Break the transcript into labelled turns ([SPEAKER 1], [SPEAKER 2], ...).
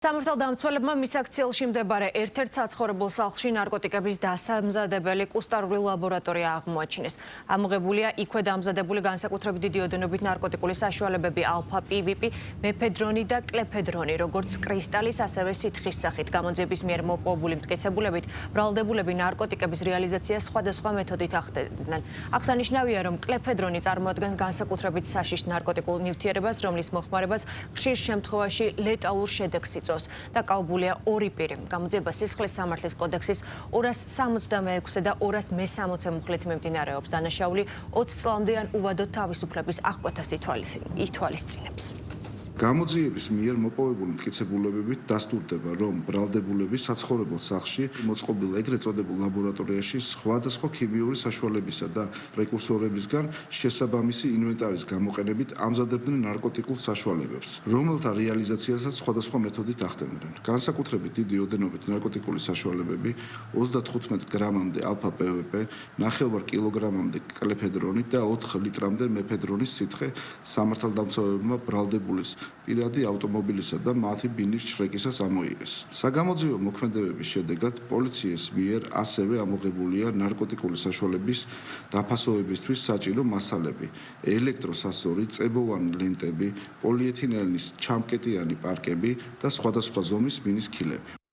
[SPEAKER 1] სამართალდამცველებმა მისაქციელში მდებარე ერთ-ერთ საცხოვრებელ სახლში ნარკოტიკების დასამზადებელი კუსტარული ლაბორატორია აღმოაჩინეს. ამოღებულია იქვე დამზადებული განსაკუთრებით დიდი ოდენობით ნარკოტიკული საშუალებები ალფა პივიპი, მეფედრონი და კლეფედრონი, როგორც კრისტალის, ასევე სითხის სახით. გამოძიების მიერ მოპოვებული მტკიცებულებით ბრალდებულები ნარკოტიკების რეალიზაციას სხვადასხვა მეთოდით ახდენდნენ. აღსანიშნავია, რომ კლეფედრონი წარმოადგენს განსაკუთრებით საშიშ ნარკოტიკულ ნივთიერებას, რომლის მოხმარებას ხშირ შემთხვევაში ლეტალურ შედეგს იწვევს. დაკავებულია ორი პირი. გამოძიება სისხლის სამართლის კოდექსის 266 და 260 მუხლით მიმდინარეობს. დანაშაული 20 წლამდე ან უვადოდ თავისუფლების აღკვეთას ითვალისწინებს.
[SPEAKER 2] გამოძიების მიერ მოპოვებული მტკიცებულებებით დასტურდება, რომ ბრალდებულები საცხოვრებელ სახლში მოწყობილ ეგრეთ წოდებულ ლაბორატორიაში სხვადასხვა ქიმიური საშუალებისა და პრეკურსორებისგან შესაბამისი ინვენტარის გამოყენებით ამზადებდნენ ნარკოტიკულ საშუალებებს, რომელთა რეალიზაციასაც სხვადასხვა მეთოდით ახდენდნენ. განსაკუთრებით დიდი ოდენობით ნარკოტიკული საშუალებები 35 გრამამდე ალფა პვპ, 9 კილოგრამამდე კლეფედრონი და 4 ლიტრამდე მეფედრონის სითხე სამართალდამცავებმა ბრალდებულის პირადი ავტომობილისა და მათი ბინის შრეკისას ამოიღეს. საგამოძიებო მოქმედებების შედეგად პოლიციის მიერ ასევე ამოღებულია ნარკოტიკული საშუალების დაფასოვებისთვის საჭირო მასალები, ელექტროსასორი, წებოვანი ლენტები, პოლიეთილენის ჩამკეტიანი პარკები და სხვადასხვა ზომის მინის ქილები.